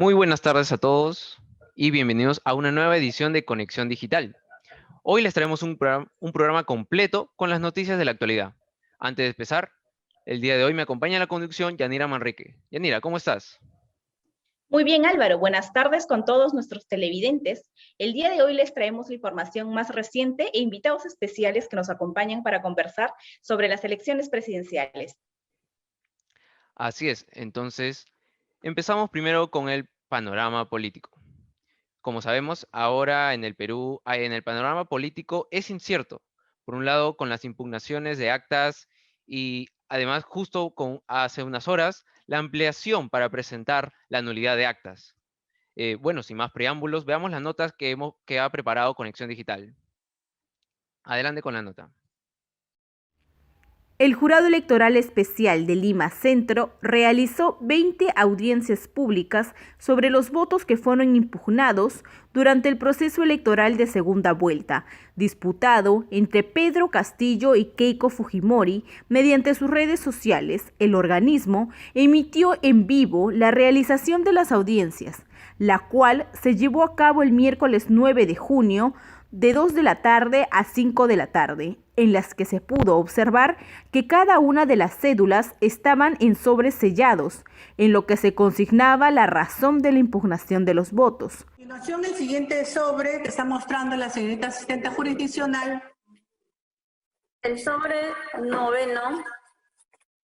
Muy buenas tardes a todos y bienvenidos a una nueva edición de Conexión Digital. Hoy les traemos un programa completo con las noticias de la actualidad. Antes de empezar, el día de hoy me acompaña en la conducción Yanira Manrique. Yanira, ¿cómo estás? Muy bien, Álvaro. Buenas tardes con todos nuestros televidentes. El día de hoy les traemos la información más reciente e invitados especiales que nos acompañan para conversar sobre las elecciones presidenciales. Así es, entonces empezamos primero con el panorama político. Como sabemos, ahora en el Perú, en el panorama político es incierto. Por un lado, con las impugnaciones de actas y además justo hace unas horas, la ampliación para presentar la nulidad de actas. Bueno, sin más preámbulos, veamos las notas que ha preparado Conexión Digital. Adelante con la nota. El Jurado Electoral Especial de Lima Centro realizó 20 audiencias públicas sobre los votos que fueron impugnados durante el proceso electoral de segunda vuelta, disputado entre Pedro Castillo y Keiko Fujimori. Mediante sus redes sociales, el organismo emitió en vivo la realización de las audiencias, la cual se llevó a cabo el miércoles 9 de junio, de 2 de la tarde a 5 de la tarde, en las que se pudo observar que cada una de las cédulas estaban en sobres sellados, en lo que se consignaba la razón de la impugnación de los votos. A continuación, el siguiente sobre que está mostrando la señorita asistente jurisdiccional. El sobre noveno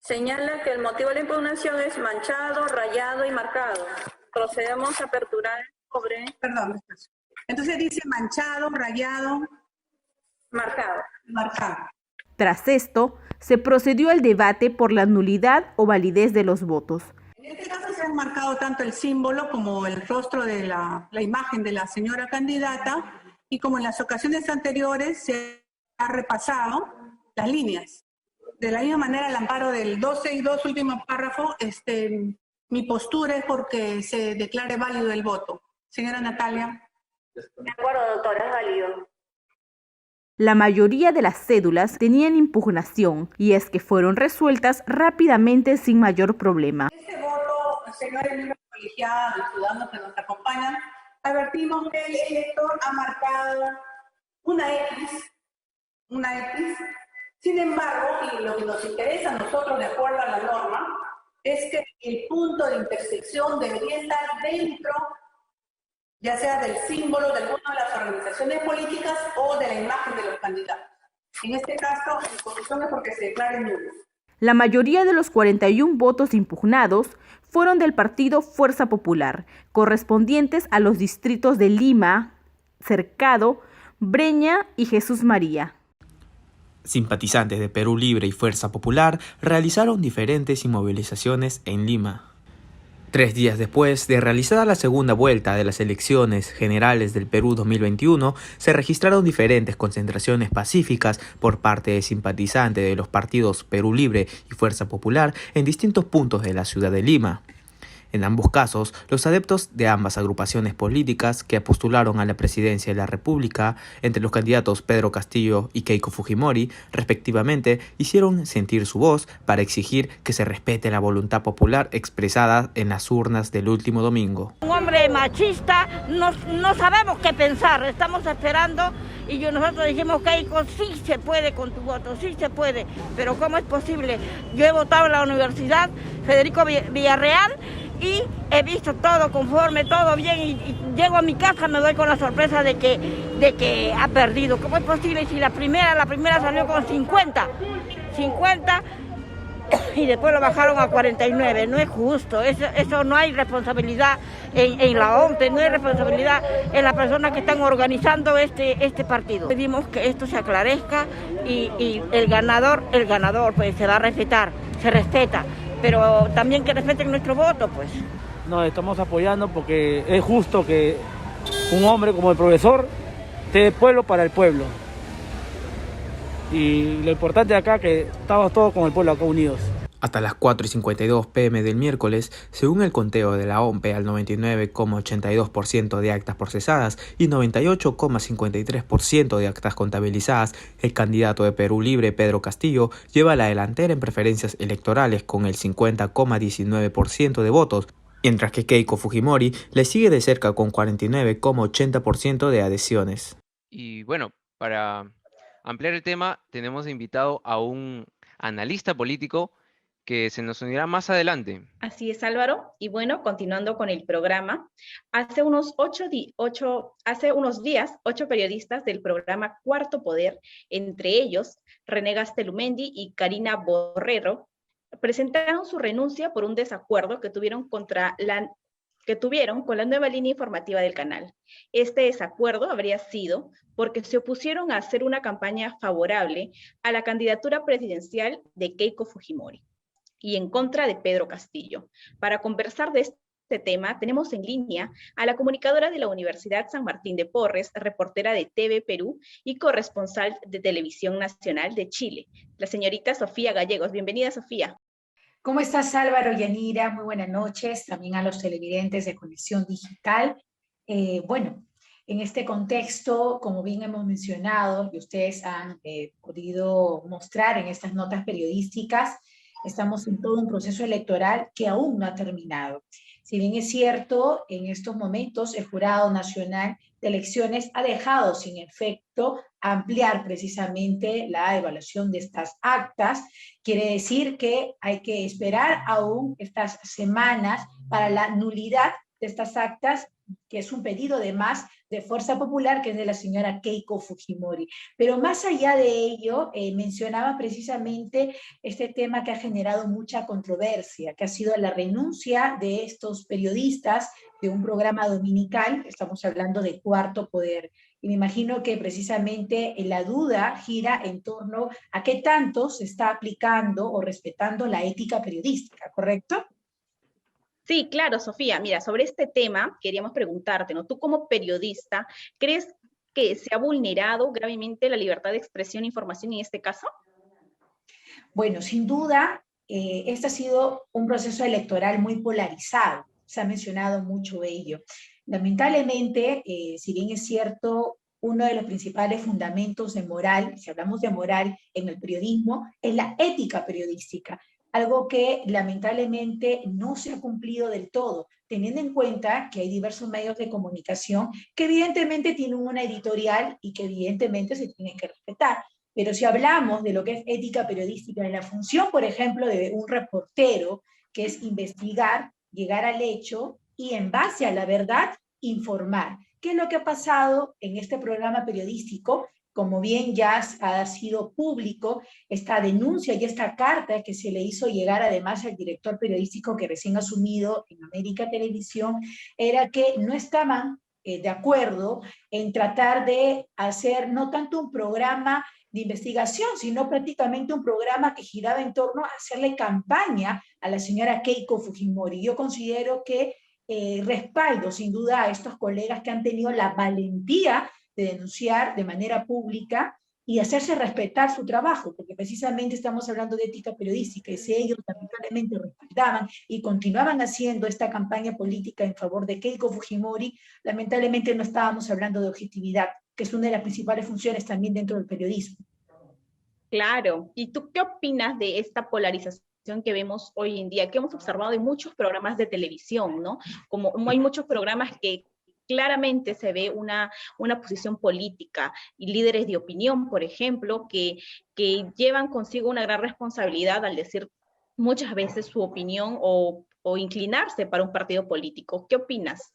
señala que el motivo de la impugnación es manchado, rayado y marcado. Procedemos a aperturar el sobre. Perdón, despacio. Entonces dice manchado, rayado, marcado. Tras esto, se procedió al debate por la nulidad o validez de los votos. En este caso se han marcado tanto el símbolo como el rostro de la imagen de la señora candidata, y como en las ocasiones anteriores se ha repasado las líneas. De la misma manera, al amparo del 12 y 2 último párrafo, mi postura es porque se declare válido el voto. Señora Natalia. De acuerdo, doctora, es válido. La mayoría de las cédulas tenían impugnación y es que fueron resueltas rápidamente sin mayor problema. Este voto, señores miembros colegiados, los ciudadanos que nos acompañan, advertimos que el elector ha marcado una X. Sin embargo, y lo que nos interesa a nosotros de acuerdo a la norma, es que el punto de intersección debería estar dentro, ya sea del símbolo de alguna de las organizaciones políticas o de la imagen de los candidatos. En este caso, en conclusión es porque se declare nulo. La mayoría de los 41 votos impugnados fueron del partido Fuerza Popular, correspondientes a los distritos de Lima, Cercado, Breña y Jesús María. Simpatizantes de Perú Libre y Fuerza Popular realizaron diferentes inmovilizaciones en Lima. 3 días después de realizada la segunda vuelta de las elecciones generales del Perú 2021, se registraron diferentes concentraciones pacíficas por parte de simpatizantes de los partidos Perú Libre y Fuerza Popular en distintos puntos de la ciudad de Lima. En ambos casos, los adeptos de ambas agrupaciones políticas que postularon a la presidencia de la República, entre los candidatos Pedro Castillo y Keiko Fujimori, respectivamente, hicieron sentir su voz para exigir que se respete la voluntad popular expresada en las urnas del último domingo. Un hombre machista, no sabemos qué pensar, estamos esperando y nosotros dijimos, Keiko, sí se puede con tu voto, sí se puede, pero ¿cómo es posible? Yo he votado en la Universidad Federico Villarreal y he visto todo conforme, todo bien, y llego a mi casa, me doy con la sorpresa de que ha perdido. ¿Cómo es posible si la primera salió con 50 y después lo bajaron a 49? No es justo, eso no hay responsabilidad en la OMPE, no hay responsabilidad en las personas que están organizando este partido. Pedimos que esto se aclarezca y el ganador pues se va a respetar, se respeta, pero también que respeten nuestro voto, pues. No, estamos apoyando porque es justo que un hombre como el profesor esté de pueblo para el pueblo. Y lo importante de acá es que estamos todos con el pueblo acá unidos. Hasta las 4:52 p.m. del miércoles, según el conteo de la OMPE, al 99,82% de actas procesadas y 98,53% de actas contabilizadas, el candidato de Perú Libre, Pedro Castillo, lleva la delantera en preferencias electorales con el 50,19% de votos, mientras que Keiko Fujimori le sigue de cerca con 49,80% de adhesiones. Y bueno, para ampliar el tema, tenemos invitado a un analista político que se nos unirá más adelante. Así es, Álvaro. Y bueno, continuando con el programa, hace unos días, 8 periodistas del programa Cuarto Poder, entre ellos René Gastelumendi y Karina Borrero, presentaron su renuncia por un desacuerdo que tuvieron con la nueva línea informativa del canal. Este desacuerdo habría sido porque se opusieron a hacer una campaña favorable a la candidatura presidencial de Keiko Fujimori y en contra de Pedro Castillo. Para conversar de este tema, tenemos en línea a la comunicadora de la Universidad San Martín de Porres, reportera de TV Perú y corresponsal de Televisión Nacional de Chile, la señorita Sofía Gallegos. Bienvenida, Sofía. ¿Cómo estás, Álvaro y Yanira? Muy buenas noches, también a los televidentes de Conexión Digital. Bueno, en este contexto, como bien hemos mencionado y ustedes han podido mostrar en estas notas periodísticas, estamos en todo un proceso electoral que aún no ha terminado. Si bien es cierto, en estos momentos el Jurado Nacional de Elecciones ha dejado sin efecto ampliar precisamente la evaluación de estas actas, quiere decir que hay que esperar aún estas semanas para la nulidad de estas actas, que es un pedido de más de Fuerza Popular, que es de la señora Keiko Fujimori. Pero más allá de ello, mencionaba precisamente este tema que ha generado mucha controversia, que ha sido la renuncia de estos periodistas de un programa dominical, estamos hablando de Cuarto Poder. Y me imagino que precisamente la duda gira en torno a qué tanto se está aplicando o respetando la ética periodística, ¿correcto? Sí, claro, Sofía. Mira, sobre este tema queríamos preguntarte, ¿no? Tú como periodista, ¿crees que se ha vulnerado gravemente la libertad de expresión e información en este caso? Bueno, sin duda, este ha sido un proceso electoral muy polarizado. Se ha mencionado mucho ello. Lamentablemente, si bien es cierto, uno de los principales fundamentos de moral, si hablamos de moral en el periodismo, es la ética periodística, algo que lamentablemente no se ha cumplido del todo, teniendo en cuenta que hay diversos medios de comunicación que evidentemente tienen una editorial y que evidentemente se tienen que respetar. Pero si hablamos de lo que es ética periodística, en la función, por ejemplo, de un reportero, que es investigar, llegar al hecho y en base a la verdad, informar. ¿Qué es lo que ha pasado en este programa periodístico? Como bien ya ha sido público, esta denuncia y esta carta que se le hizo llegar además al director periodístico que recién ha asumido en América Televisión, era que no estaban de acuerdo en tratar de hacer no tanto un programa de investigación, sino prácticamente un programa que giraba en torno a hacerle campaña a la señora Keiko Fujimori. Yo considero que respaldo sin duda a estos colegas que han tenido la valentía de denunciar de manera pública y hacerse respetar su trabajo, porque precisamente estamos hablando de ética periodística, y si ellos lamentablemente respaldaban y continuaban haciendo esta campaña política en favor de Keiko Fujimori, lamentablemente no estábamos hablando de objetividad, que es una de las principales funciones también dentro del periodismo. Claro. ¿Y tú qué opinas de esta polarización que vemos hoy en día, que hemos observado en muchos programas de televisión, ¿no? Como hay muchos programas que claramente se ve una posición política y líderes de opinión, por ejemplo, que llevan consigo una gran responsabilidad al decir muchas veces su opinión o inclinarse para un partido político? ¿Qué opinas?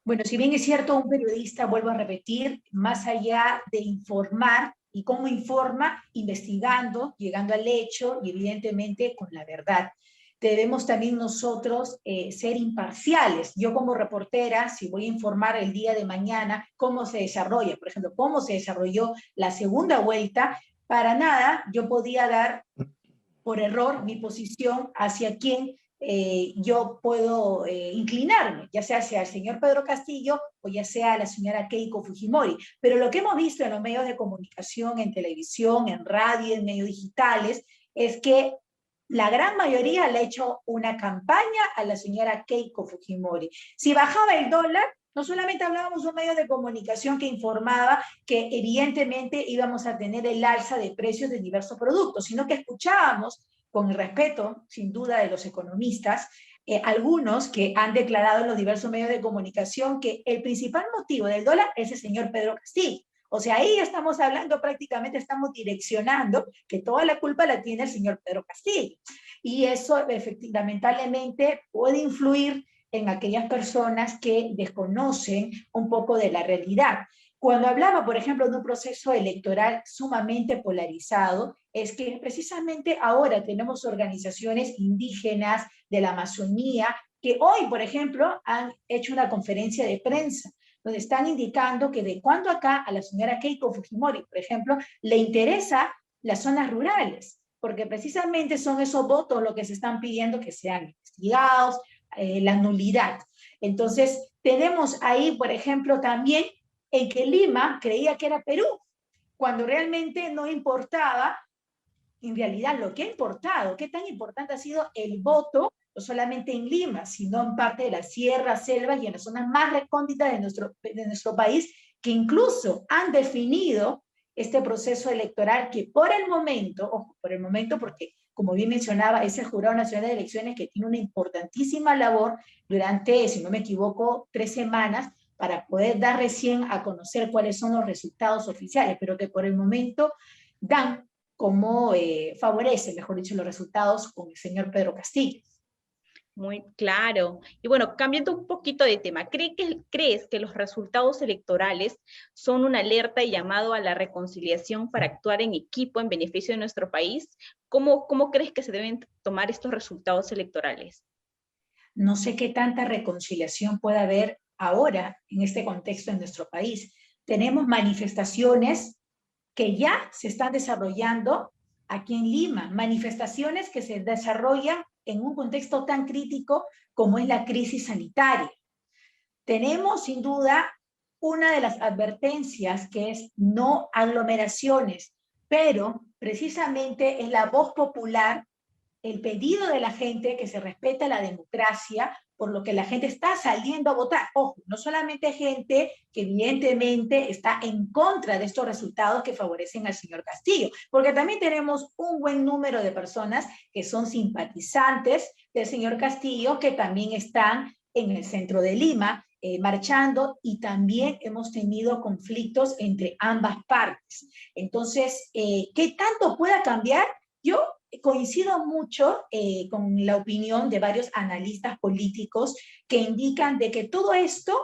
Bueno, si bien es cierto, un periodista, vuelvo a repetir, más allá de informar, y cómo informa, investigando, llegando al hecho y evidentemente con la verdad. Debemos también nosotros ser imparciales. Yo como reportera, si voy a informar el día de mañana cómo se desarrolla, por ejemplo, cómo se desarrolló la segunda vuelta, para nada yo podía dar por error mi posición hacia quién yo puedo inclinarme, ya sea hacia el señor Pedro Castillo o ya sea a la señora Keiko Fujimori. Pero lo que hemos visto en los medios de comunicación, en televisión, en radio, en medios digitales, es que la gran mayoría le ha hecho una campaña a la señora Keiko Fujimori. Si bajaba el dólar, no solamente hablábamos de un medio de comunicación que informaba que evidentemente íbamos a tener el alza de precios de diversos productos, sino que escuchábamos, con el respeto, sin duda, de los economistas, algunos que han declarado en los diversos medios de comunicación que el principal motivo del dólar es el señor Pedro Castillo. O sea, ahí estamos hablando, prácticamente estamos direccionando que toda la culpa la tiene el señor Pedro Castillo. Y eso lamentablemente puede influir en aquellas personas que desconocen un poco de la realidad. Cuando hablaba, por ejemplo, de un proceso electoral sumamente polarizado, es que precisamente ahora tenemos organizaciones indígenas de la Amazonía que hoy, por ejemplo, han hecho una conferencia de prensa donde están indicando que de cuando acá a la señora Keiko Fujimori, por ejemplo, le interesa las zonas rurales, porque precisamente son esos votos lo que se están pidiendo que sean investigados, la nulidad. Entonces, tenemos ahí, por ejemplo, también en que Lima creía que era Perú, cuando realmente no importaba, en realidad lo que ha importado, qué tan importante ha sido el voto, no solamente en Lima, sino en parte de la sierra, selva y en las zonas más recónditas de nuestro país, que incluso han definido este proceso electoral que por el momento, ojo, por el momento porque como bien mencionaba, es el Jurado Nacional de Elecciones que tiene una importantísima labor durante, si no me equivoco, 3 semanas para poder dar recién a conocer cuáles son los resultados oficiales, pero que por el momento dan como favorece, mejor dicho, los resultados con el señor Pedro Castillo. Muy claro. Y bueno, cambiando un poquito de tema, ¿crees que los resultados electorales son una alerta y llamado a la reconciliación para actuar en equipo en beneficio de nuestro país? ¿Cómo crees que se deben tomar estos resultados electorales? No sé qué tanta reconciliación puede haber ahora en este contexto en nuestro país. Tenemos manifestaciones que ya se están desarrollando aquí en Lima, manifestaciones que se desarrollan en un contexto tan crítico como es la crisis sanitaria. Tenemos sin duda una de las advertencias que es no aglomeraciones, pero precisamente es la voz popular, el pedido de la gente que se respete la democracia, por lo que la gente está saliendo a votar. Ojo, no solamente gente que evidentemente está en contra de estos resultados que favorecen al señor Castillo, porque también tenemos un buen número de personas que son simpatizantes del señor Castillo, que también están en el centro de Lima, marchando, y también hemos tenido conflictos entre ambas partes. Entonces, ¿qué tanto pueda cambiar? Yo coincido mucho con la opinión de varios analistas políticos que indican de que todo esto,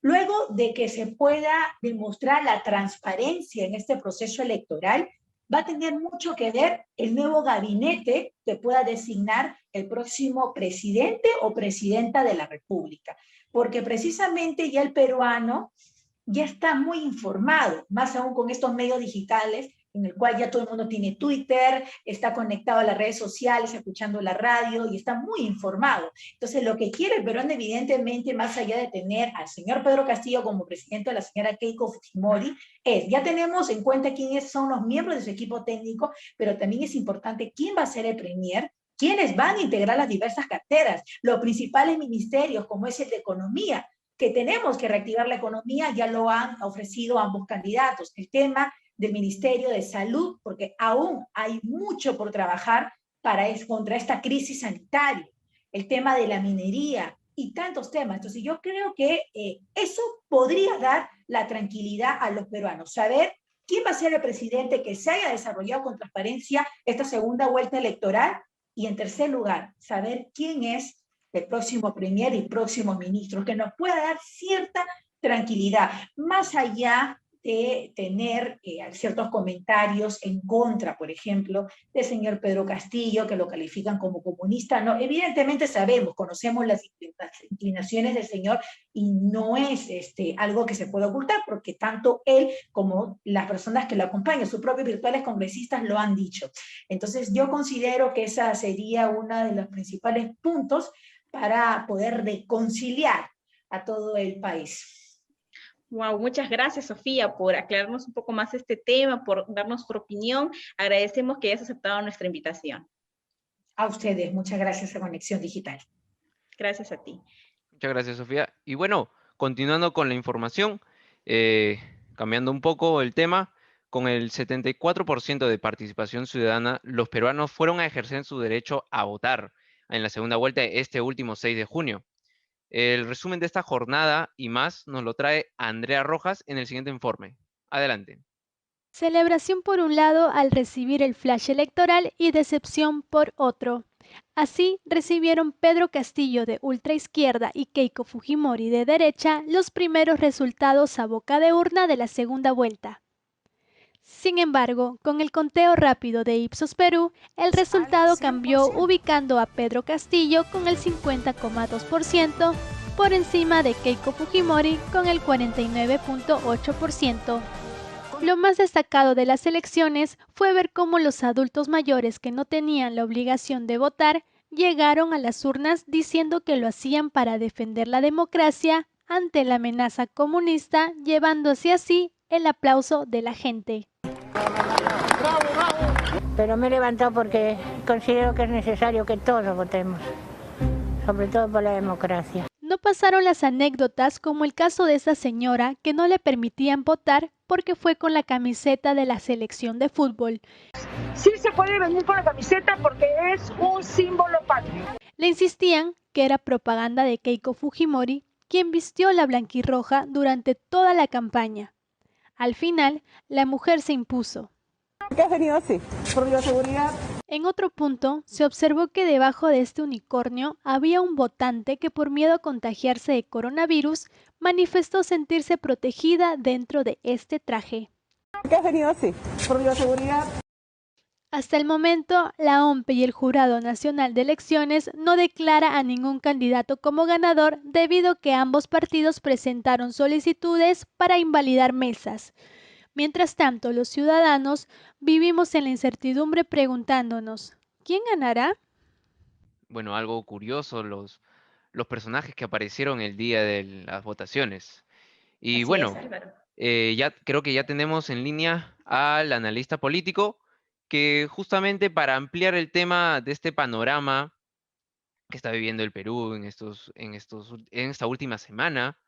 luego de que se pueda demostrar la transparencia en este proceso electoral, va a tener mucho que ver el nuevo gabinete que pueda designar el próximo presidente o presidenta de la República, porque precisamente ya el peruano ya está muy informado, más aún con estos medios digitales, en el cual ya todo el mundo tiene Twitter, está conectado a las redes sociales, escuchando la radio y está muy informado. Entonces, lo que quiere el peruano, evidentemente, más allá de tener al señor Pedro Castillo como presidente de la señora Keiko Fujimori, ya tenemos en cuenta quiénes son los miembros de su equipo técnico, pero también es importante quién va a ser el premier, quiénes van a integrar las diversas carteras, los principales ministerios, como es el de Economía, que tenemos que reactivar la economía, ya lo han ofrecido ambos candidatos. El tema del Ministerio de Salud, porque aún hay mucho por trabajar contra esta crisis sanitaria, el tema de la minería y tantos temas. Entonces yo creo que eso podría dar la tranquilidad a los peruanos, saber quién va a ser el presidente, que se haya desarrollado con transparencia esta segunda vuelta electoral, y en tercer lugar, saber quién es el próximo premier y próximo ministro, que nos pueda dar cierta tranquilidad, más allá de tener ciertos comentarios en contra, por ejemplo, del señor Pedro Castillo, que lo califican como comunista. No, evidentemente sabemos, conocemos las inclinaciones del señor y no es algo que se pueda ocultar, porque tanto él como las personas que lo acompañan, sus propios virtuales congresistas, lo han dicho. Entonces yo considero que esa sería uno de los principales puntos para poder reconciliar a todo el país. Wow, muchas gracias, Sofía, por aclararnos un poco más este tema, por darnos tu opinión. Agradecemos que hayas aceptado nuestra invitación. A ustedes, muchas gracias a Conexión Digital. Gracias a ti. Muchas gracias, Sofía. Y bueno, continuando con la información, cambiando un poco el tema, con el 74% de participación ciudadana, los peruanos fueron a ejercer su derecho a votar. en la segunda vuelta este último 6 de junio. El resumen de esta jornada y más nos lo trae Andrea Rojas en el siguiente informe. Adelante. Celebración por un lado al recibir el flash electoral y decepción por otro. Así recibieron Pedro Castillo de ultraizquierda y Keiko Fujimori de derecha los primeros resultados a boca de urna de la segunda vuelta. Sin embargo, con el conteo rápido de Ipsos Perú, el resultado cambió ubicando a Pedro Castillo con el 50,2% por encima de Keiko Fujimori con el 49,8%. Lo más destacado de las elecciones fue ver cómo los adultos mayores que no tenían la obligación de votar llegaron a las urnas diciendo que lo hacían para defender la democracia ante la amenaza comunista, llevándose así el aplauso de la gente. Pero me he levantado porque considero que es necesario que todos votemos, sobre todo por la democracia. No pasaron las anécdotas como el caso de esa señora que no le permitían votar porque fue con la camiseta de la selección de fútbol. Sí se puede venir con la camiseta porque es un símbolo patrio. Le insistían que era propaganda de Keiko Fujimori, quien vistió la blanquirroja durante toda la campaña. Al final, la mujer se impuso. ¿Por qué has venido así? Por la seguridad. En otro punto, se observó que debajo de este unicornio había un votante que por miedo a contagiarse de coronavirus manifestó sentirse protegida dentro de este traje. ¿Por qué has venido así? Por la seguridad. Hasta el momento, la OMPE y el Jurado Nacional de Elecciones no declara a ningún candidato como ganador debido a que ambos partidos presentaron solicitudes para invalidar mesas. Mientras tanto, los ciudadanos vivimos en la incertidumbre preguntándonos, ¿quién ganará? Bueno, algo curioso, los personajes que aparecieron el día de las votaciones. Y Así bueno, es, Álvaro. ya creo que ya tenemos en línea al analista político, que justamente para ampliar el tema de este panorama que está viviendo el Perú en esta última semana,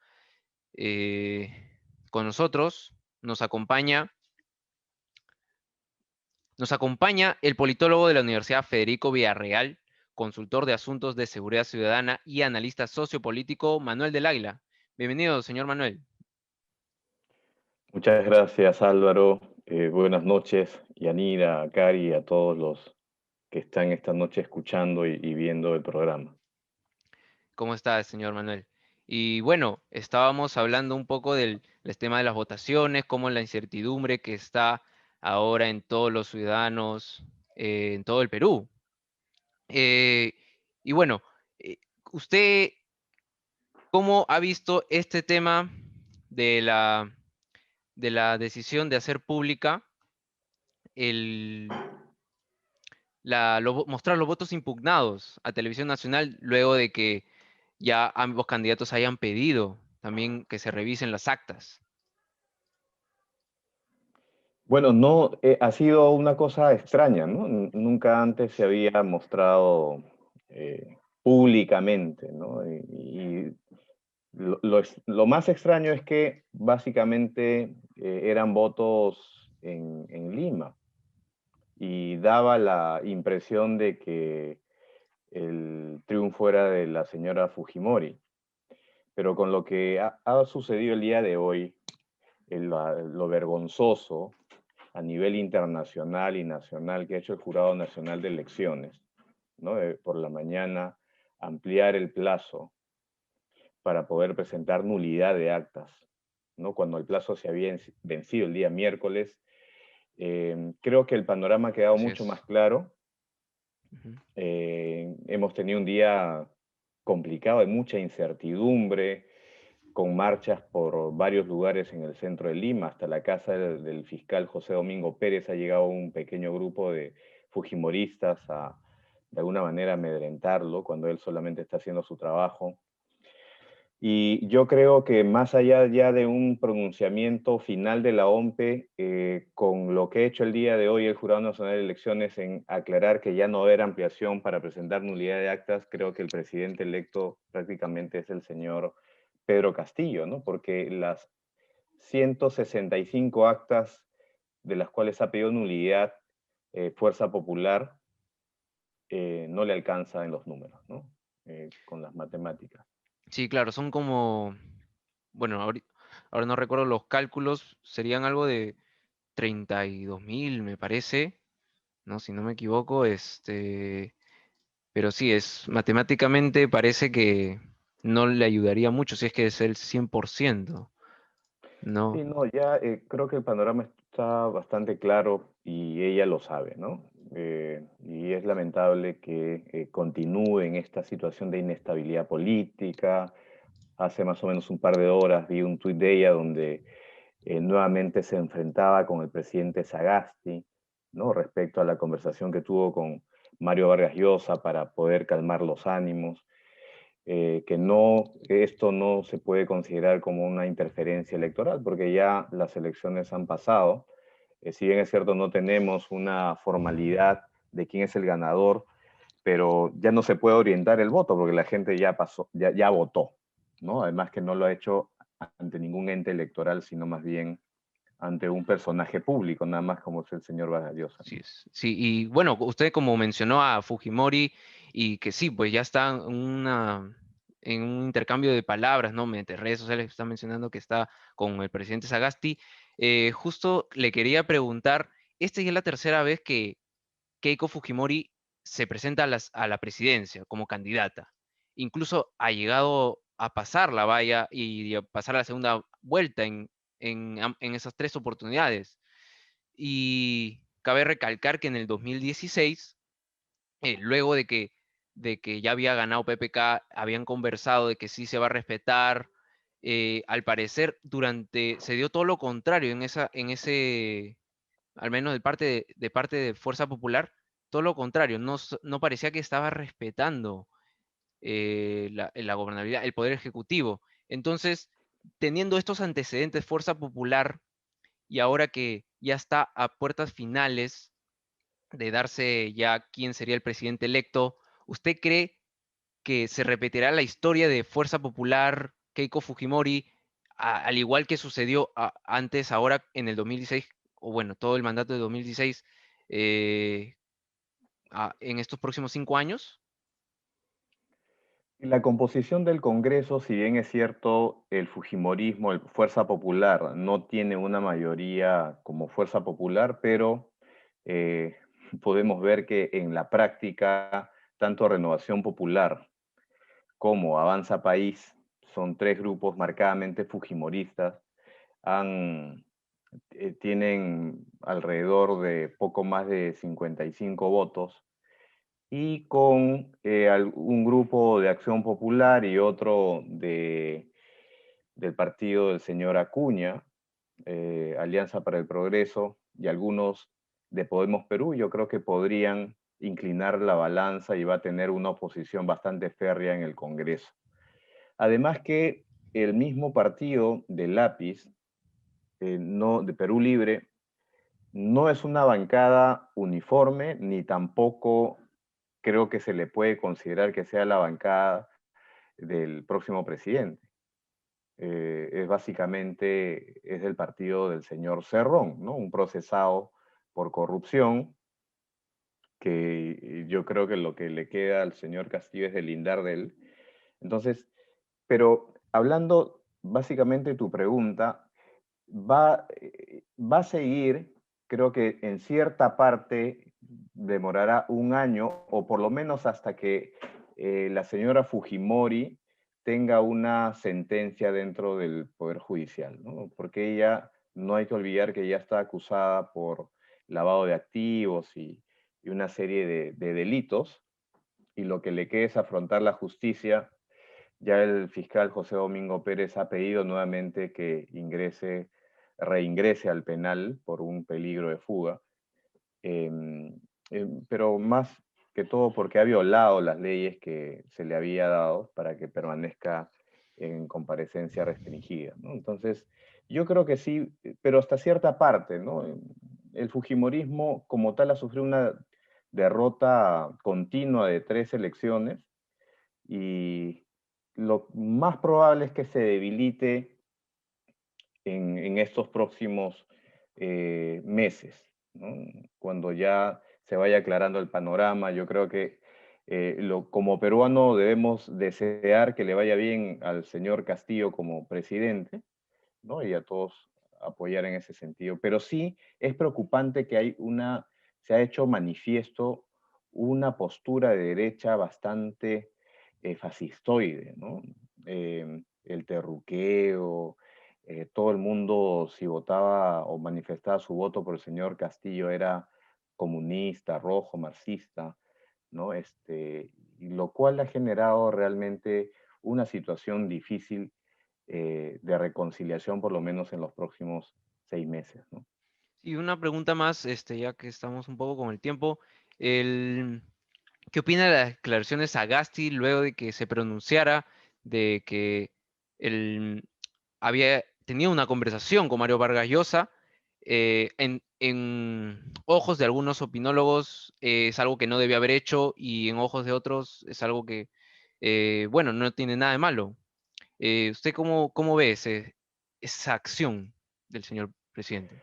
con nosotros nos acompaña el politólogo de la Universidad Federico Villarreal, consultor de asuntos de seguridad ciudadana y analista sociopolítico Manuel del Águila. Bienvenido, señor Manuel. Muchas gracias, Álvaro. Buenas noches, Yanira, Cari, a todos los que están esta noche escuchando y viendo el programa. ¿Cómo está, señor Manuel? Y bueno, estábamos hablando un poco del tema de las votaciones, cómo la incertidumbre que está ahora en todos los ciudadanos, en todo el Perú. Y bueno, ¿usted cómo ha visto este tema de la decisión de hacer pública mostrar los votos impugnados a Televisión Nacional luego de que ya ambos candidatos hayan pedido también que se revisen las actas? Bueno, no, ha sido una cosa extraña, ¿no? Nunca antes se había mostrado públicamente, ¿no? Y lo más extraño es que básicamente eran votos en Lima y daba la impresión de que el triunfo era de la señora Fujimori. Pero con lo que ha sucedido el día de hoy, lo vergonzoso a nivel internacional y nacional que ha hecho el Jurado Nacional de Elecciones, ¿no? Por la mañana ampliar el plazo para poder presentar nulidad de actas, ¿no? Cuando el plazo se había vencido el día miércoles. Creo que el panorama ha quedado mucho más claro. Hemos tenido un día complicado, de mucha incertidumbre, con marchas por varios lugares en el centro de Lima. Hasta la casa del fiscal José Domingo Pérez ha llegado un pequeño grupo de fujimoristas a, de alguna manera, amedrentarlo cuando él solamente está haciendo su trabajo. Y yo creo que más allá ya de un pronunciamiento final de la OMPE, con lo que ha hecho el día de hoy el Jurado Nacional de Elecciones en aclarar que ya no va a haber ampliación para presentar nulidad de actas, creo que el presidente electo prácticamente es el señor Pedro Castillo, ¿no? Porque las 165 actas de las cuales ha pedido nulidad Fuerza Popular no le alcanza en los números, ¿no? Con las matemáticas. Sí, claro, son como, bueno, ahora no recuerdo los cálculos, serían algo de 32.000, me parece, ¿no? Si no me equivoco, pero sí, matemáticamente parece que no le ayudaría mucho si es que es el 100%, ¿no? Sí, no, ya creo que el panorama está bastante claro y ella lo sabe, ¿no? Y es lamentable que continúe en esta situación de inestabilidad política. Hace más o menos un par de horas vi un tuit de ella donde nuevamente se enfrentaba con el presidente Sagasti, ¿no? Respecto a la conversación que tuvo con Mario Vargas Llosa para poder calmar los ánimos. Que esto no se puede considerar como una interferencia electoral, porque ya las elecciones han pasado. Si bien es cierto, no tenemos una formalidad de quién es el ganador, pero ya no se puede orientar el voto, porque la gente ya pasó, ya votó, ¿no? Además que no lo ha hecho ante ningún ente electoral, sino más bien ante un personaje público, nada más como es el señor Vargas Llosa, ¿no? Sí, y bueno, usted como mencionó a Fujimori y que sí, pues ya está en un intercambio de palabras, ¿no? Mediante redes sociales está mencionando que está con el presidente Sagasti. Justo le quería preguntar, esta ya es la tercera vez que Keiko Fujimori se presenta a la presidencia como candidata. Incluso ha llegado a pasar la valla y a pasar a la segunda vuelta en esas tres oportunidades. Y cabe recalcar que en el 2016, luego de que ya había ganado PPK, habían conversado de que sí se va a respetar. Al parecer, se dio todo lo contrario al menos de parte de Fuerza Popular, todo lo contrario, no parecía que estaba respetando la gobernabilidad, el poder ejecutivo. Entonces, teniendo estos antecedentes, Fuerza Popular, y ahora que ya está a puertas finales de darse ya quién sería el presidente electo, ¿usted cree que se repetirá la historia de Fuerza Popular, Keiko Fujimori, al igual que sucedió antes, ahora en el 2016, o bueno, todo el mandato de 2016, eh, en estos próximos 5 años? La composición del Congreso, si bien es cierto, el Fujimorismo, el Fuerza Popular, no tiene una mayoría como Fuerza Popular, pero eh, podemos ver que en la práctica, tanto Renovación Popular como Avanza País, son tres grupos marcadamente fujimoristas, tienen alrededor de poco más de 55 votos, y con un grupo de Acción Popular y otro del partido del señor Acuña, Alianza para el Progreso, y algunos de Podemos Perú, yo creo que podrían inclinar la balanza y va a tener una oposición bastante férrea en el Congreso. Además que el mismo partido de Lápiz, de Perú Libre, no es una bancada uniforme, ni tampoco creo que se le puede considerar que sea la bancada del próximo presidente. Es del partido del señor Cerrón, ¿no? Un procesado por corrupción, que yo creo que lo que le queda al señor Castillo es delindar de él. Entonces, pero hablando básicamente de tu pregunta, va a seguir, creo que en cierta parte demorará un año, o por lo menos hasta que la señora Fujimori tenga una sentencia dentro del Poder Judicial, ¿no? Porque ella, no hay que olvidar que ya está acusada por lavado de activos y una serie de delitos, y lo que le queda es afrontar la justicia. Ya el fiscal José Domingo Pérez ha pedido nuevamente que reingrese al penal por un peligro de fuga, pero más que todo porque ha violado las leyes que se le había dado para que permanezca en comparecencia restringida, ¿no? Entonces, yo creo que sí, pero hasta cierta parte, ¿no? El fujimorismo como tal ha sufrido una derrota continua de 3 elecciones, y lo más probable es que se debilite en estos próximos meses, ¿no? Cuando ya se vaya aclarando el panorama. Yo creo que como peruano debemos desear que le vaya bien al señor Castillo como presidente, ¿no? Y a todos apoyar en ese sentido. Pero sí es preocupante que se ha hecho manifiesto una postura de derecha bastante fascistoide, ¿no? El terruqueo, todo el mundo, si votaba o manifestaba su voto por el señor Castillo, era comunista, rojo, marxista, ¿no? Y lo cual ha generado realmente una situación difícil de reconciliación, por lo menos en los próximos 6 meses, ¿no? Y una pregunta más, ya que estamos un poco con el tiempo. ¿Qué opina de las declaraciones de Sagasti luego de que se pronunciara de que él había tenido una conversación con Mario Vargas Llosa? En ojos de algunos opinólogos es algo que no debió haber hecho, y en ojos de otros es algo que, bueno, no tiene nada de malo. ¿Usted cómo ve esa acción del señor presidente?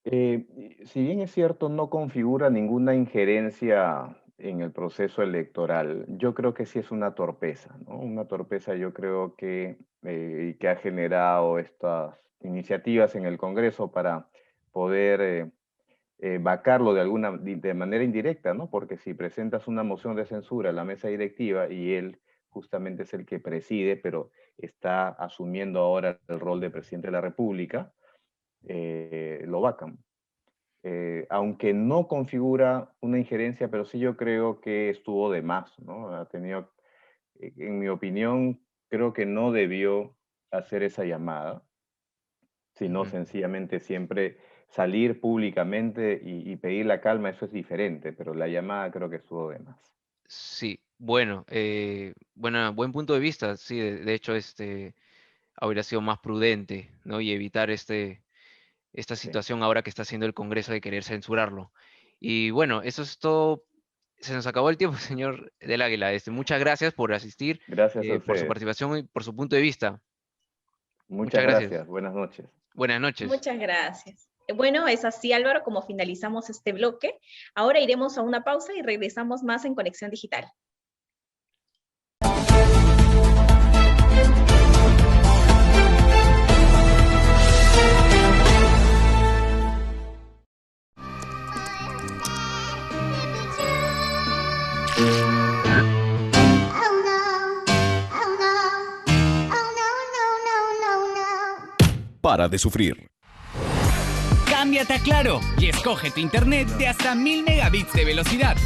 Si bien es cierto, no configura ninguna injerencia en el proceso electoral, yo creo que sí es una torpeza, ¿no? Una torpeza, yo creo que ha generado estas iniciativas en el Congreso para poder vacarlo de manera indirecta, ¿no? Porque si presentas una moción de censura a la mesa directiva y él justamente es el que preside, pero está asumiendo ahora el rol de presidente de la República, lo vacan. Aunque no configura una injerencia, pero sí yo creo que estuvo de más, ¿no? En mi opinión, creo que no debió hacer esa llamada, sino sencillamente siempre salir públicamente y pedir la calma. Eso es diferente, pero la llamada creo que estuvo de más. Sí, bueno, buen punto de vista. Sí, de hecho, habría sido más prudente, ¿no? Y evitar esta situación ahora que está haciendo el Congreso de querer censurarlo. Y bueno, eso es todo. Se nos acabó el tiempo, señor del Águila. Muchas gracias por asistir, Gracias a por su ustedes. participación y por su punto de vista. Muchas gracias. Buenas noches. Buenas noches. Muchas gracias. Bueno, es así, Álvaro, como finalizamos este bloque. Ahora iremos a una pausa y regresamos más en Conexión Digital. Para de sufrir. Cámbiate a Claro y escoge tu internet de hasta 1000 megabits de velocidad.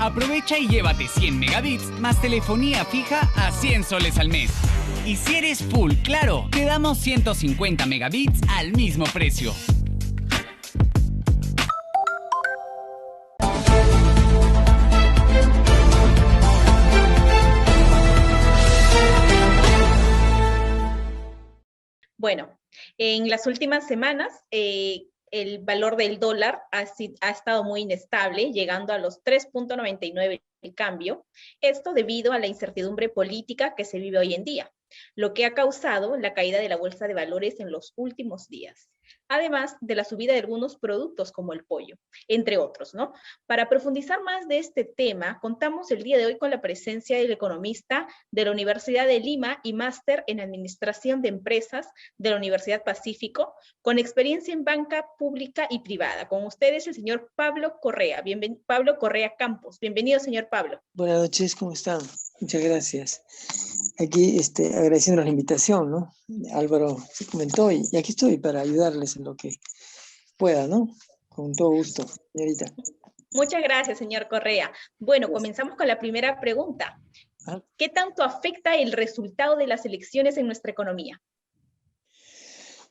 Aprovecha y llévate 100 megabits más telefonía fija a 100 soles al mes. Y si eres full Claro, te damos 150 megabits al mismo precio. Bueno, en las últimas semanas el valor del dólar ha estado muy inestable, llegando a los 3.99 el cambio. Esto debido a la incertidumbre política que se vive hoy en día, lo que ha causado la caída de la bolsa de valores en los últimos días, además de la subida de algunos productos como el pollo, entre otros, ¿no? Para profundizar más de este tema, contamos el día de hoy con la presencia del economista de la Universidad de Lima y máster en Administración de Empresas de la Universidad Pacífico, con experiencia en banca pública y privada. Con ustedes el señor Pablo Correa. Pablo Correa Campos. Bienvenido, señor Pablo. Buenas noches, ¿cómo están? Muchas gracias. Aquí agradeciendo la invitación, ¿no? Álvaro se comentó y aquí estoy para ayudarles en lo que pueda, ¿no? Con todo gusto, señorita. Muchas gracias, señor Correa. Bueno, comenzamos con la primera pregunta. ¿Qué tanto afecta el resultado de las elecciones en nuestra economía?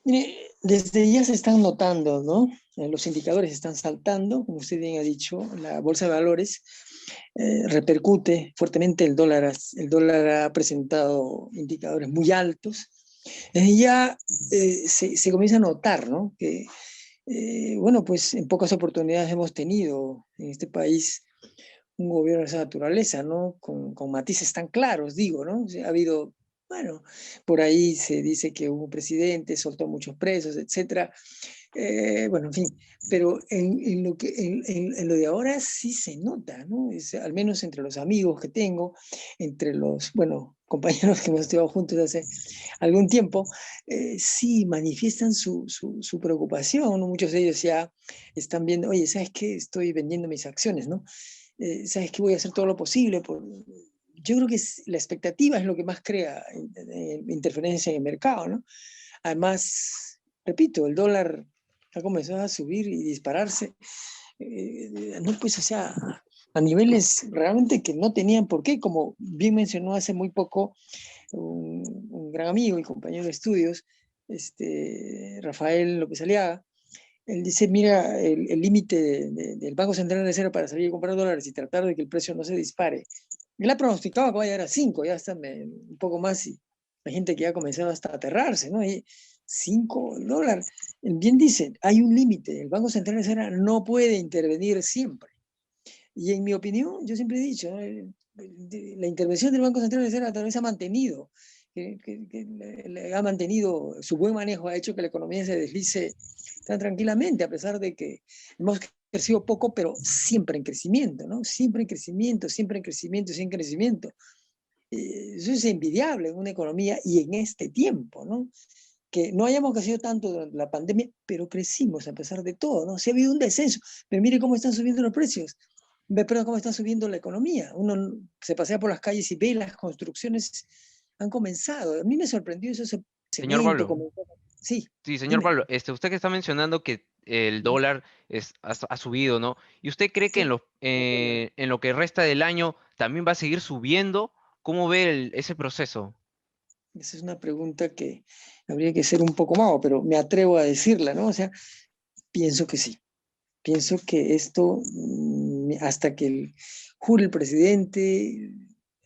Mire, desde ya se están notando, ¿no? Los indicadores están saltando, como usted bien ha dicho, la bolsa de valores repercute fuertemente, el dólar ha presentado indicadores muy altos. Ya se comienza a notar, ¿no? Que, bueno, pues en pocas oportunidades hemos tenido en este país un gobierno de esa naturaleza, ¿no? Con matices tan claros, digo, ¿no? O sea, ha habido, bueno, por ahí se dice que hubo un presidente, soltó muchos presos, etcétera. Bueno, en fin, pero en lo de ahora sí se nota, ¿no? Al menos entre los amigos que tengo, entre los, bueno, compañeros que hemos estudiado juntos hace algún tiempo, sí manifiestan su preocupación, ¿no? Muchos de ellos ya están viendo, oye, ¿sabes qué? Estoy vendiendo mis acciones, ¿no? ¿Sabes qué? Voy a hacer todo lo posible por... Yo creo que la expectativa es lo que más crea interferencia en el mercado, ¿no? Además, repito, el dólar ha comenzado a subir y dispararse, no, pues, o sea, a niveles realmente que no tenían por qué, como bien mencionó hace muy poco un gran amigo y compañero de estudios, Rafael López Aliaga. Él dice, mira, el límite del Banco Central de Reserva para salir a comprar dólares y tratar de que el precio no se dispare. Él ha pronosticado que va a llegar a 5, ya está un poco más, y hay gente que ya ha comenzado hasta a aterrarse, ¿no? Y $5. Bien dice, hay un límite, el Banco Central de Reserva no puede intervenir siempre. Y en mi opinión, yo siempre he dicho, ¿no? La intervención del Banco Central de Reserva tal vez ha mantenido, ha mantenido su buen manejo, ha hecho que la economía se deslice tan tranquilamente, a pesar de que hemos crecido poco, pero siempre en crecimiento, ¿no? Siempre en crecimiento, siempre en crecimiento, siempre en crecimiento. Eso es envidiable en una economía y en este tiempo, ¿no? Que no hayamos crecido tanto durante la pandemia, pero crecimos a pesar de todo, ¿no? Sí ha habido un descenso, pero mire cómo están subiendo los precios, perdón, cómo está subiendo la economía. Uno se pasea por las calles y ve las construcciones han comenzado. A mí me sorprendió eso. Señor Pablo. Sí. Sí, señor Pablo, usted que está mencionando que el dólar ha subido, ¿no? ¿Y usted cree que en lo que resta del año también va a seguir subiendo? ¿Cómo ve ese proceso? Esa es una pregunta que habría que ser un poco mago, pero me atrevo a decirla, ¿no? O sea, pienso que sí. Pienso que esto, hasta que jure el presidente,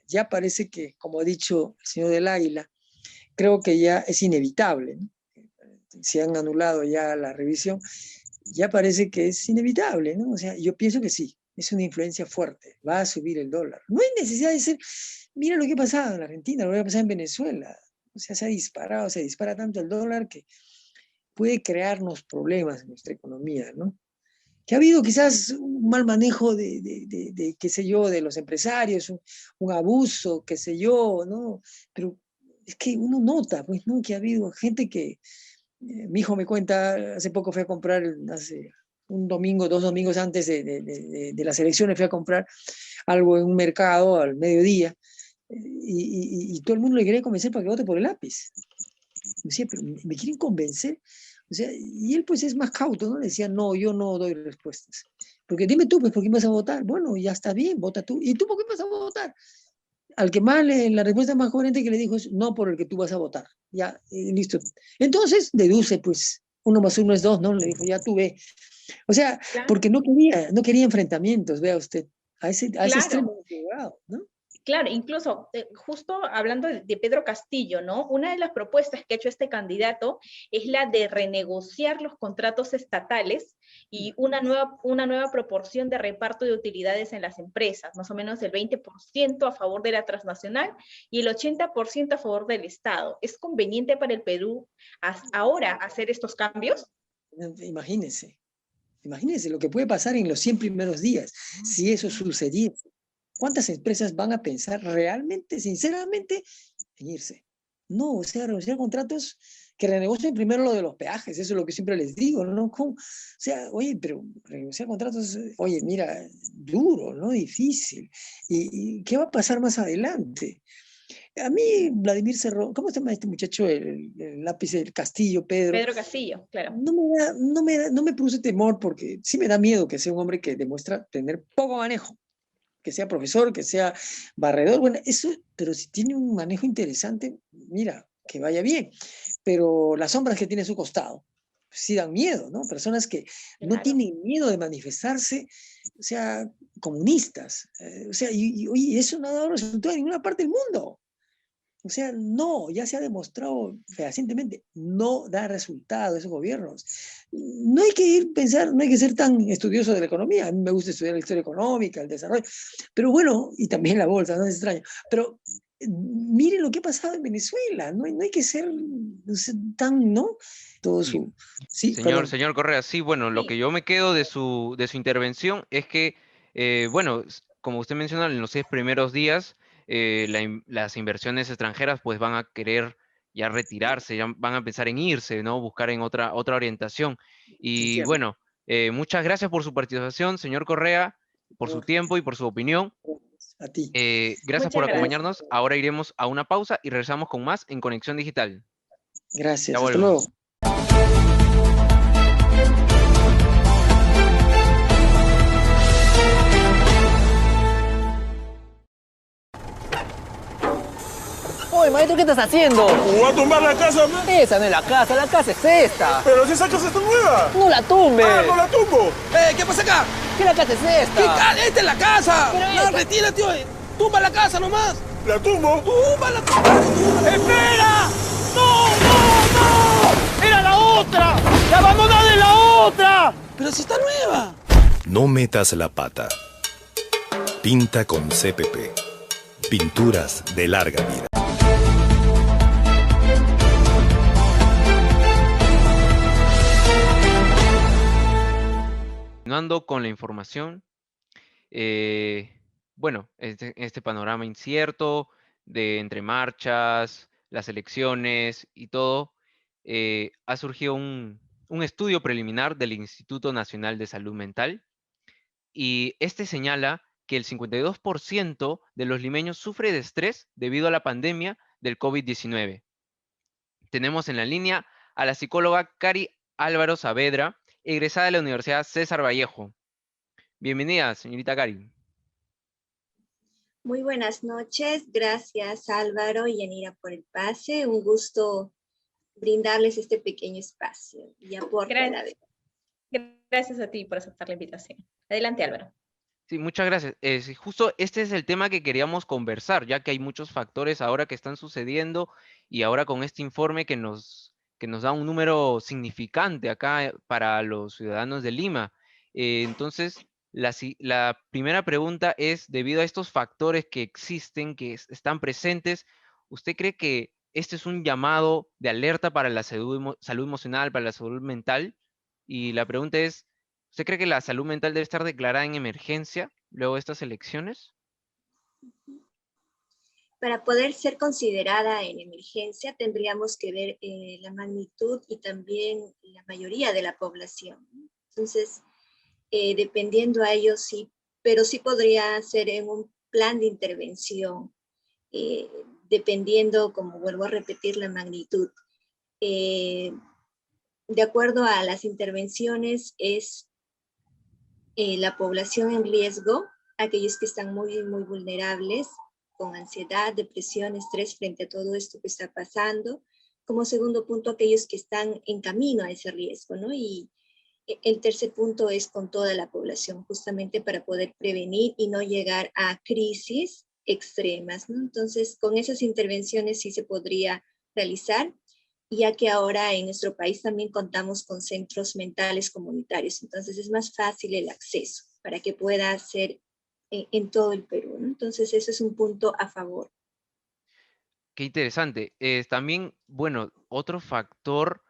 ya parece que, como ha dicho el señor del Águila, creo que ya es inevitable, ¿no? Si han anulado ya la revisión, ya parece que es inevitable, ¿no? O sea, yo pienso que sí, es una influencia fuerte, va a subir el dólar. No hay necesidad de ser, mira lo que ha pasado en Argentina, lo que ha pasado en Venezuela, o sea, se ha disparado, se dispara tanto el dólar que puede crearnos problemas en nuestra economía, ¿no? Que ha habido quizás un mal manejo de qué sé yo, de los empresarios, un abuso, qué sé yo, ¿no? Pero es que uno nota, pues, ¿no? Que ha habido gente que, mi hijo me cuenta, hace poco fue a comprar, hace un domingo, 2 domingos antes de las elecciones, fue a comprar algo en un mercado al mediodía, y todo el mundo le quería convencer para que vote por el lápiz. Me decía, pero ¿me quieren convencer? O sea, y él pues es más cauto, ¿no? Le decía, no, yo no doy respuestas. Porque dime tú, pues, ¿por qué vas a votar? Bueno, ya está bien, vota tú. ¿Y tú por qué vas a votar? Al que más la respuesta más coherente que le dijo es, no por el que tú vas a votar. Ya, listo. Entonces, deduce, pues, 1 más 1 es 2, ¿no? Le dijo, ya tú ve. O sea, porque no quería enfrentamientos, vea usted, a ese extremo llegado, ¿no? Claro, incluso justo hablando de Pedro Castillo, ¿no? Una de las propuestas que ha hecho este candidato es la de renegociar los contratos estatales y una nueva proporción de reparto de utilidades en las empresas, más o menos el 20% a favor de la transnacional y el 80% a favor del Estado. ¿Es conveniente para el Perú ahora hacer estos cambios? Imagínense lo que puede pasar en los 100 primeros días, si eso sucediese. ¿Cuántas empresas van a pensar realmente, sinceramente, en irse? No, o sea, renunciar a contratos, que renegocien primero lo de los peajes, eso es lo que siempre les digo, ¿no? ¿Cómo? O sea, oye, pero renunciar a contratos, oye, mira, duro, ¿no? Difícil. ¿Y qué va a pasar más adelante? A mí, Vladimir Cerrón, ¿cómo se llama este muchacho, el lápiz del Castillo, Pedro? Pedro Castillo, claro. No me produce temor, porque sí me da miedo que sea un hombre que demuestra tener poco manejo. Que sea profesor, que sea barredor, bueno, eso, pero si tiene un manejo interesante, mira, que vaya bien. Pero las sombras que tiene a su costado, sí dan miedo, ¿no? Personas que no tienen miedo de manifestarse, o sea, comunistas, o sea, y eso no ha dado resultado en ninguna parte del mundo. O sea, no, ya se ha demostrado fehacientemente, no da resultado esos gobiernos. No hay que no hay que ser tan estudioso de la economía. A mí me gusta estudiar la historia económica, el desarrollo, pero bueno, y también la bolsa, no es extraño. Pero miren lo que ha pasado en Venezuela, no hay que ser tan, ¿no? todo Sí. su... Sí, perdón. Señor Correa, sí, bueno, lo que yo me quedo de su intervención es que, bueno, como usted menciona, en los 6 primeros días, las inversiones extranjeras pues van a querer ya retirarse, ya van a pensar en irse, ¿no? Buscar en otra orientación. Y Entiendo. bueno, muchas gracias por su participación, señor Correa, por su tiempo y por su opinión. A ti. Gracias Muchas por gracias. acompañarnos. Ahora iremos a una pausa y regresamos con más en Conexión Digital. Gracias. Ya Hasta vuelvo. luego. Oye, maestro, ¿qué estás haciendo? ¿Voy a tumbar la casa, man? Esa no es la casa es esta. Pero si esa casa está nueva. No la tumbe. Ah, no la tumbo. ¿Qué pasa acá? ¿Qué la casa es esta? ¡Esta es la casa! Pero No, retira, tío. Tumba la casa nomás. ¿La tumbo? ¡Tumba la casa! ¡Espera! ¡No, no, no! ¡Era la otra! ¡La abandonada de la otra! Pero si está nueva. No metas la pata. Pinta con CPP. Pinturas de larga vida. Continuando con la información, bueno, este panorama incierto de entre marchas, las elecciones y todo, ha surgido un estudio preliminar del Instituto Nacional de Salud Mental y este señala que el 52% de los limeños sufre de estrés debido a la pandemia del COVID-19. Tenemos en la línea a la psicóloga Cari Álvaro Saavedra, egresada de la Universidad César Vallejo. Bienvenida, señorita Cari. Muy buenas noches. Gracias, Álvaro y Yanira, por el pase. Un gusto brindarles este pequeño espacio y aporte a la vez. Gracias a ti por aceptar la invitación. Adelante, Álvaro. Sí, muchas gracias. Justo este es el tema que queríamos conversar, ya que hay muchos factores ahora que están sucediendo y ahora con este informe que nos da un número significante acá para los ciudadanos de Lima. Entonces, la primera pregunta es, debido a estos factores que existen, que están presentes, ¿usted cree que este es un llamado de alerta para la salud emocional, para la salud mental? Y la pregunta es, ¿usted cree que la salud mental debe estar declarada en emergencia luego de estas elecciones? Para poder ser considerada en emergencia, tendríamos que ver la magnitud y también la mayoría de la población. Entonces, dependiendo a ello, sí, pero sí podría ser en un plan de intervención, dependiendo, como vuelvo a repetir, la magnitud. De acuerdo a las intervenciones, es la población en riesgo, aquellos que están muy, muy vulnerables, con ansiedad, depresión, estrés frente a todo esto que está pasando. Como segundo punto, aquellos que están en camino a ese riesgo, ¿no? Y el tercer punto es con toda la población, justamente para poder prevenir y no llegar a crisis extremas, ¿no? Entonces, con esas intervenciones sí se podría realizar, ya que ahora en nuestro país también contamos con centros mentales comunitarios, entonces es más fácil el acceso para que pueda ser en todo el Perú, ¿no? Entonces eso es un punto a favor. Qué interesante. También, bueno, otro factor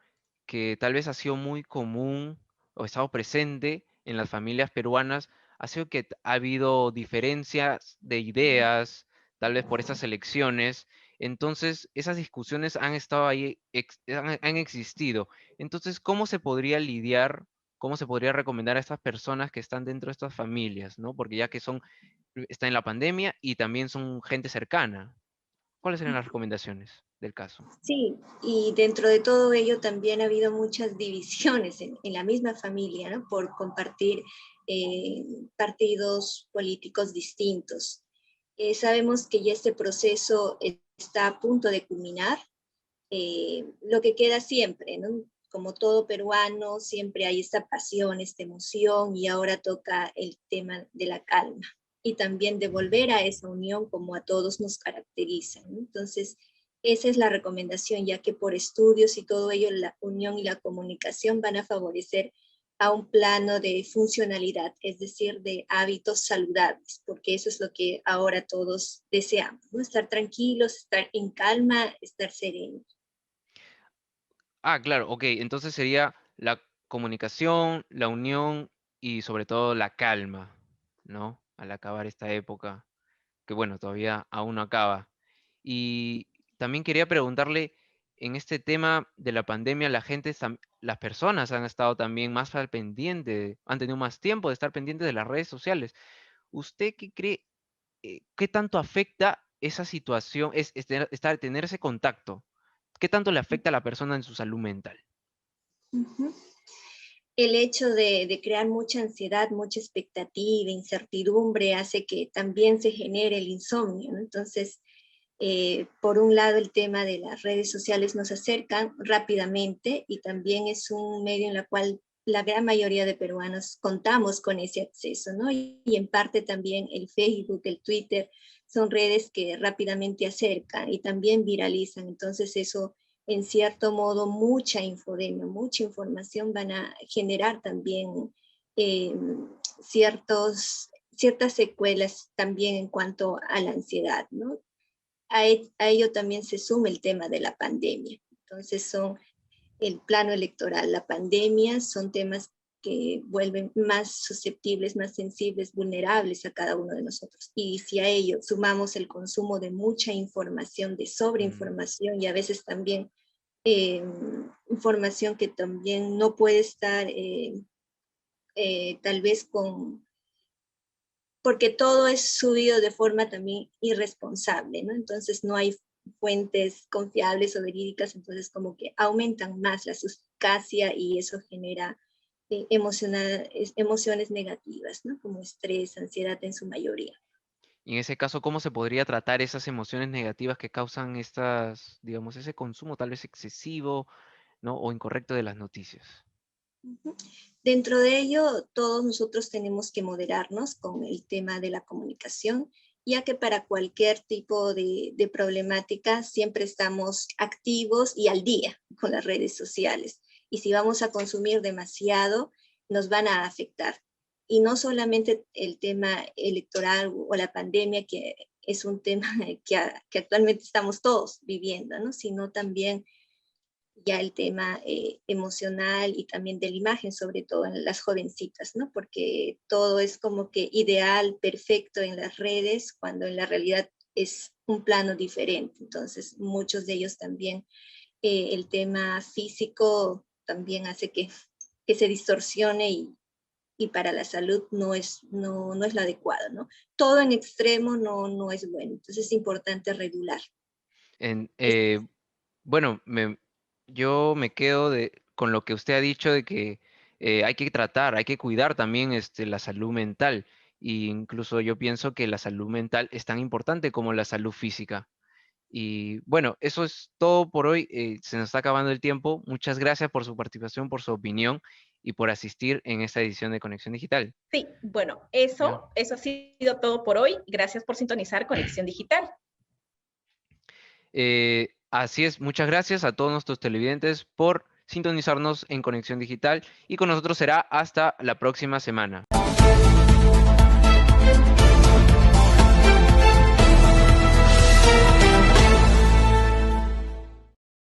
que tal vez ha sido muy común o ha estado presente en las familias peruanas ha sido que ha habido diferencias de ideas, tal vez por estas elecciones. Entonces, esas discusiones han estado ahí, han existido. Entonces, ¿cómo se podría lidiar, cómo se podría recomendar a estas personas que están dentro de estas familias, ¿no? Porque ya que están en la pandemia y también son gente cercana. ¿Cuáles serían las recomendaciones del caso? Sí, y dentro de todo ello también ha habido muchas divisiones en la misma familia, ¿no? Por compartir partidos políticos distintos. Sabemos que ya este proceso está a punto de culminar. Lo que queda siempre, ¿no? Como todo peruano, siempre hay esta pasión, esta emoción, y ahora toca el tema de la calma y también de volver a esa unión como a todos nos caracteriza, ¿no? Entonces, esa es la recomendación, ya que por estudios y todo ello, la unión y la comunicación van a favorecer a un plano de funcionalidad, es decir, de hábitos saludables, porque eso es lo que ahora todos deseamos, ¿no? Estar tranquilos, estar en calma, estar serenos. Ah, claro, ok. Entonces sería la comunicación, la unión y sobre todo la calma, ¿no? Al acabar esta época, que bueno, todavía aún no acaba. Y también quería preguntarle, en este tema de la pandemia, las personas han estado también más al pendiente, han tenido más tiempo de estar pendientes de las redes sociales. ¿Usted qué cree, qué tanto afecta esa situación, tener ese contacto? ¿Qué tanto le afecta a la persona en su salud mental? Ujú. El hecho de crear mucha ansiedad, mucha expectativa, incertidumbre, hace que también se genere el insomnio, ¿no? Entonces, por un lado, el tema de las redes sociales nos acercan rápidamente y también es un medio en el cual la gran mayoría de peruanos contamos con ese acceso, ¿no? Y en parte también el Facebook, el Twitter, son redes que rápidamente acercan y también viralizan. Entonces eso, en cierto modo, mucha infodemia, mucha información van a generar también eh, ciertas secuelas también en cuanto a la ansiedad, ¿no? A ello también se suma el tema de la pandemia. Entonces son el plano electoral, la pandemia, son temas que vuelven más susceptibles, más sensibles, vulnerables a cada uno de nosotros. Y si a ello sumamos el consumo de mucha información, de sobreinformación y a veces también información que también no puede estar tal vez porque todo es subido de forma también irresponsable, ¿no? Entonces no hay fuentes confiables o verídicas, entonces como que aumentan más la suspicacia y eso genera emociones negativas, ¿no? Como estrés, ansiedad en su mayoría. Y en ese caso, ¿cómo se podría tratar esas emociones negativas que causan digamos, ese consumo tal vez excesivo, ¿no? O incorrecto de las noticias? Dentro de ello, todos nosotros tenemos que moderarnos con el tema de la comunicación, ya que para cualquier tipo de problemática siempre estamos activos y al día con las redes sociales. Y si vamos a consumir demasiado, nos van a afectar. Y no solamente el tema electoral o la pandemia, que es un tema que actualmente estamos todos viviendo, ¿no? Sino también ya el tema emocional y también de la imagen, sobre todo en las jovencitas, ¿no? Porque todo es como que ideal, perfecto en las redes, cuando en la realidad es un plano diferente. Entonces, muchos de ellos también, el tema físico también hace que se distorsione y para la salud no es lo adecuado, ¿no? Todo en extremo no es bueno. Entonces, es importante regular. Bueno, yo me quedo con lo que usted ha dicho de que hay que tratar, hay que cuidar también la salud mental. E incluso yo pienso que la salud mental es tan importante como la salud física. Y bueno, eso es todo por hoy. Se nos está acabando el tiempo. Muchas gracias por su participación, por su opinión y por asistir en esta edición de Conexión Digital. Sí, bueno, eso ha sido todo por hoy. Gracias por sintonizar Conexión Digital. Así es, muchas gracias a todos nuestros televidentes por sintonizarnos en Conexión Digital y con nosotros será hasta la próxima semana.